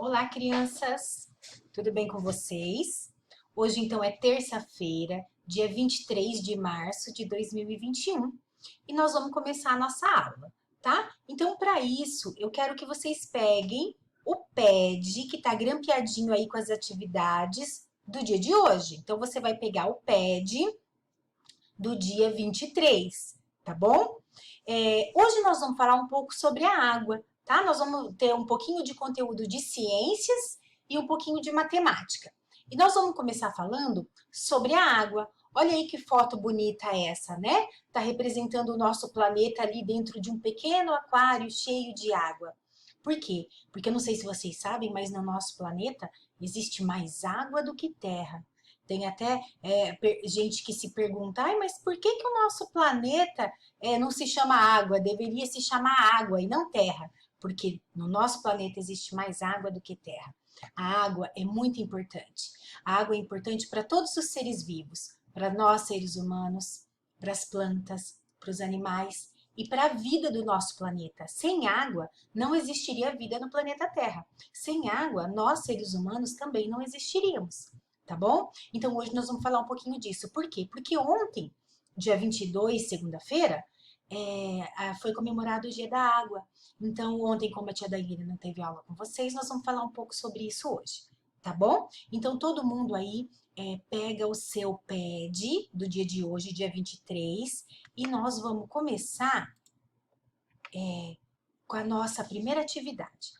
Olá, crianças! Tudo bem com vocês? Hoje, então, é terça-feira, dia 23 de março de 2021 e nós vamos começar a nossa aula, tá? Então, para isso, eu quero que vocês peguem o pad que tá grampeadinho aí com as atividades do dia de hoje. Então, você vai pegar o pad do dia 23, tá bom? Hoje nós vamos falar um pouco sobre a água, tá? Nós vamos ter um pouquinho de conteúdo de ciências e um pouquinho de matemática. E nós vamos começar falando sobre a água. Olha aí que foto bonita essa, né? Tá representando o nosso planeta ali dentro de um pequeno aquário cheio de água. Por quê? Porque eu não sei se vocês sabem, mas no nosso planeta existe mais água do que terra. Tem até gente que se pergunta, ai, mas por que o nosso planeta não se chama água? Deveria se chamar água e não terra. Porque no nosso planeta existe mais água do que terra. A água é muito importante. A água é importante para todos os seres vivos, para nós seres humanos, para as plantas, para os animais e para a vida do nosso planeta. Sem água, não existiria vida no planeta Terra. Sem água, nós seres humanos também não existiríamos. Tá bom? Então hoje nós vamos falar um pouquinho disso. Por quê? Porque ontem, dia 22, segunda-feira, foi comemorado o Dia da Água. Então ontem, como a tia Daíra não teve aula com vocês, nós vamos falar um pouco sobre isso hoje. Tá bom? Então todo mundo aí pega o seu pad do dia de hoje, dia 23, e nós vamos começar com a nossa primeira atividade.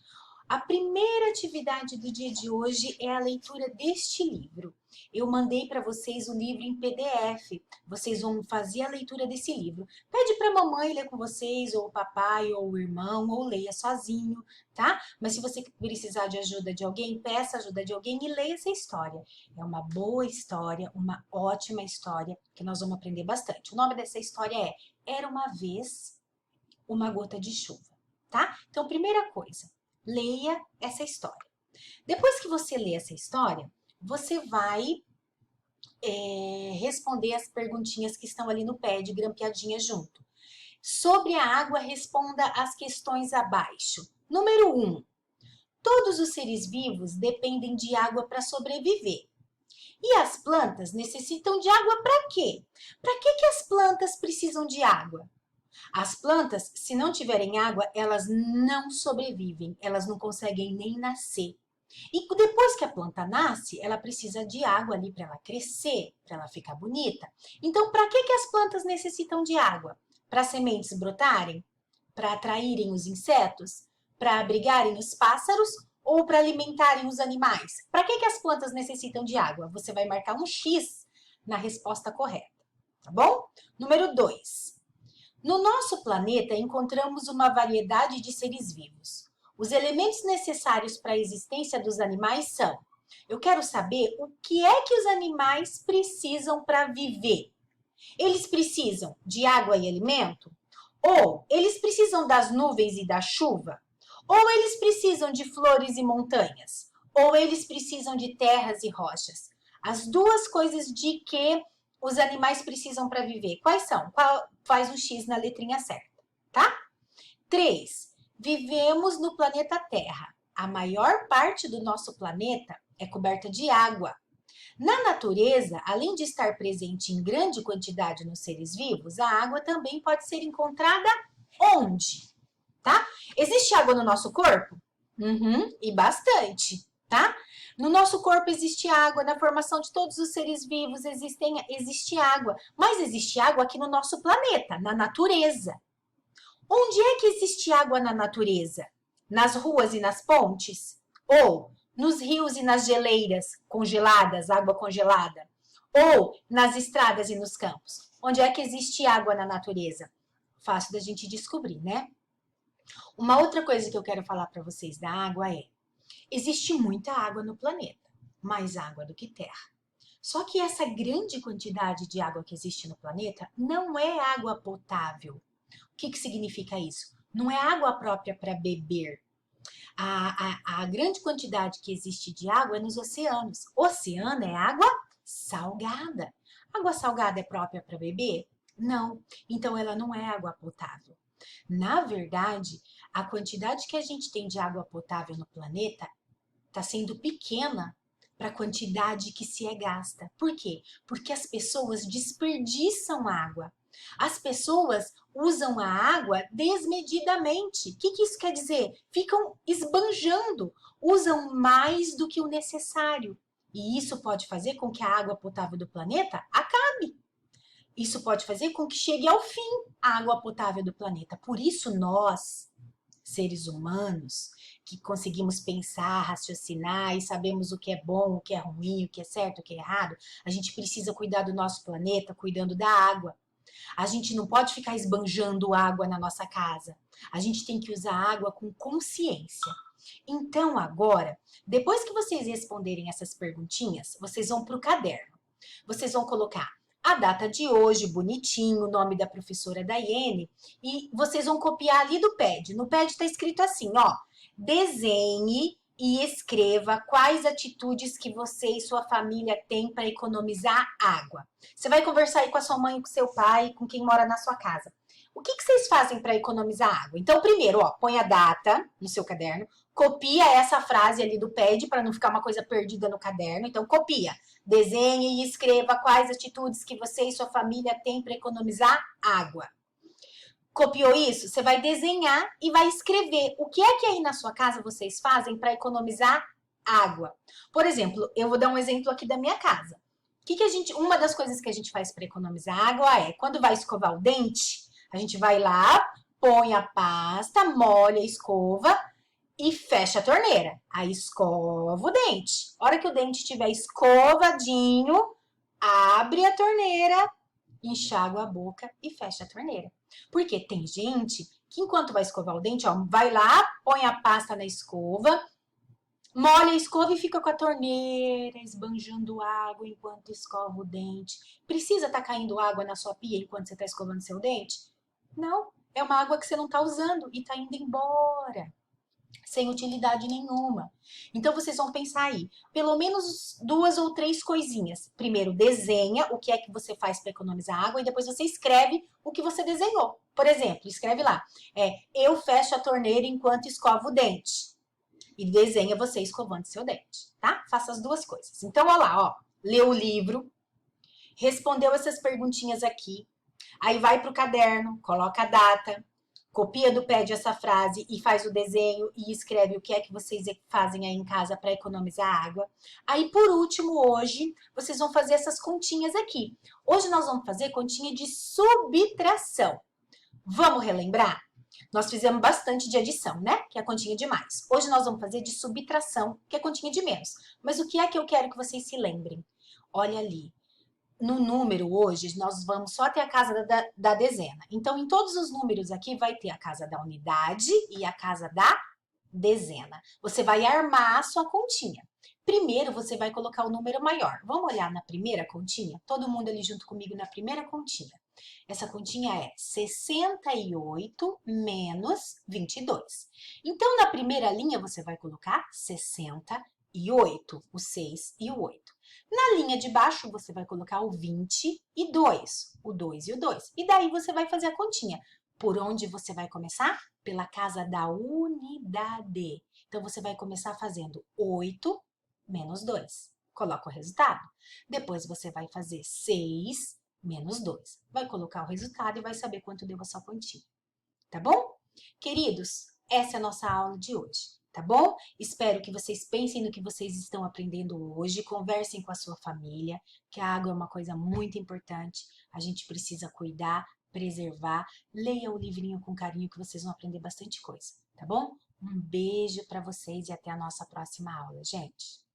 A primeira atividade do dia de hoje é a leitura deste livro. Eu mandei para vocês o livro em PDF. Vocês vão fazer a leitura desse livro. Pede para a mamãe ler com vocês, ou o papai, ou o irmão, ou leia sozinho, tá? Mas se você precisar de ajuda de alguém, peça ajuda de alguém e leia essa história. É uma boa história, uma ótima história, que nós vamos aprender bastante. O nome dessa história é Era uma Vez uma Gota de Chuva, tá? Então, primeira coisa, leia essa história. Depois que você lê essa história, você vai responder as perguntinhas que estão ali no pad, grampeadinha junto. Sobre a água, responda as questões abaixo. Número 1. Todos os seres vivos dependem de água para sobreviver. E as plantas necessitam de água para quê? Para que as plantas precisam de água? As plantas, se não tiverem água, elas não sobrevivem, elas não conseguem nem nascer. E depois que a planta nasce, ela precisa de água ali para ela crescer, para ela ficar bonita. Então, para que as plantas necessitam de água? Para as sementes brotarem? Para atraírem os insetos? Para abrigarem os pássaros? Ou para alimentarem os animais? Para que as plantas necessitam de água? Você vai marcar um X na resposta correta, tá bom? Número 2. No nosso planeta encontramos uma variedade de seres vivos. Os elementos necessários para a existência dos animais são: eu quero saber o que é que os animais precisam para viver. Eles precisam de água e alimento? Ou eles precisam das nuvens e da chuva? Ou eles precisam de flores e montanhas? Ou eles precisam de terras e rochas? As duas coisas de que os animais precisam para viver. Quais são? Faz um X na letrinha certa, tá? 3. Vivemos no planeta Terra. A maior parte do nosso planeta é coberta de água. Na natureza, além de estar presente em grande quantidade nos seres vivos, a água também pode ser encontrada onde? Tá? Existe água no nosso corpo? E bastante, tá? No nosso corpo existe água, na formação de todos os seres vivos existe água, mas existe água aqui no nosso planeta, na natureza. Onde é que existe água na natureza? Nas ruas e nas pontes? Ou nos rios e nas geleiras congeladas, água congelada? Ou nas estradas e nos campos? Onde é que existe água na natureza? Fácil da gente descobrir, né? Uma outra coisa que eu quero falar para vocês da água é: existe muita água no planeta, mais água do que terra. Só que essa grande quantidade de água que existe no planeta não é água potável. O que significa isso? Não é água própria para beber. A grande quantidade que existe de água é nos oceanos. Oceano é água salgada. Água salgada é própria para beber? Não. Então ela não é água potável. Na verdade, a quantidade que a gente tem de água potável no planeta está sendo pequena para a quantidade que se é gasta. Por quê? Porque as pessoas desperdiçam água. As pessoas usam a água desmedidamente. O que isso quer dizer? Ficam esbanjando, usam mais do que o necessário. E isso pode fazer com que a água potável do planeta acabe. Isso pode fazer com que chegue ao fim a água potável do planeta. Por isso nós, seres humanos, que conseguimos pensar, raciocinar e sabemos o que é bom, o que é ruim, o que é certo, o que é errado, a gente precisa cuidar do nosso planeta, cuidando da água. A gente não pode ficar esbanjando água na nossa casa. A gente tem que usar água com consciência. Então, agora, depois que vocês responderem essas perguntinhas, vocês vão para o caderno. Vocês vão colocar a data de hoje, bonitinho, o nome da professora Daiane, e vocês vão copiar ali do pad. No pad está escrito assim, ó, desenhe e escreva quais atitudes que você e sua família têm para economizar água. Você vai conversar aí com a sua mãe, com seu pai, com quem mora na sua casa. O que vocês fazem para economizar água? Então, primeiro, ó, põe a data no seu caderno, copia essa frase ali do pad para não ficar uma coisa perdida no caderno. Então, copia. Desenhe e escreva quais atitudes que você e sua família têm para economizar água. Copiou isso? Você vai desenhar e vai escrever o que é que aí na sua casa vocês fazem para economizar água. Por exemplo, eu vou dar um exemplo aqui da minha casa. Uma das coisas que a gente faz para economizar água é, quando vai escovar o dente, a gente vai lá, põe a pasta, molha a escova e fecha a torneira. Aí escova o dente. A hora que o dente estiver escovadinho, abre a torneira, enxágua a boca e fecha a torneira. Porque tem gente que enquanto vai escovar o dente, ó, vai lá, põe a pasta na escova, molha a escova e fica com a torneira esbanjando água enquanto escova o dente. Precisa estar caindo água na sua pia enquanto você está escovando seu dente? Não, é uma água que você não está usando e está indo embora, sem utilidade nenhuma. Então, vocês vão pensar aí, pelo menos 2 ou 3 coisinhas. Primeiro, desenha o que é que você faz para economizar água e depois você escreve o que você desenhou. Por exemplo, escreve lá, eu fecho a torneira enquanto escovo o dente. E desenha você escovando seu dente, tá? Faça as 2 coisas. Então, olha lá, ó, leu o livro, respondeu essas perguntinhas aqui, aí vai para o caderno, coloca a data, copia do pad essa frase e faz o desenho e escreve o que é que vocês fazem aí em casa para economizar água. Aí, por último, hoje, vocês vão fazer essas continhas aqui. Hoje nós vamos fazer continha de subtração. Vamos relembrar? Nós fizemos bastante de adição, né? Que é a continha de mais. Hoje nós vamos fazer de subtração, que é a continha de menos. Mas o que é que eu quero que vocês se lembrem? Olha ali. No número hoje, nós vamos só ter a casa da dezena. Então, em todos os números aqui, vai ter a casa da unidade e a casa da dezena. Você vai armar a sua continha. Primeiro, você vai colocar o número maior. Vamos olhar na primeira continha? Todo mundo ali junto comigo na primeira continha. Essa continha é 68 menos 22. Então, na primeira linha, você vai colocar 68, o 6 e o 8. Na linha de baixo, você vai colocar o 22, o 2 e o 2. E daí você vai fazer a continha. Por onde você vai começar? Pela casa da unidade. Então, você vai começar fazendo 8 menos 2. Coloca o resultado. Depois, você vai fazer 6 menos 2. Vai colocar o resultado e vai saber quanto deu a sua continha. Tá bom? Queridos, essa é a nossa aula de hoje. Tá bom? Espero que vocês pensem no que vocês estão aprendendo hoje, conversem com a sua família, que a água é uma coisa muito importante, a gente precisa cuidar, preservar. Leia o livrinho com carinho que vocês vão aprender bastante coisa, tá bom? Um beijo para vocês e até a nossa próxima aula, gente!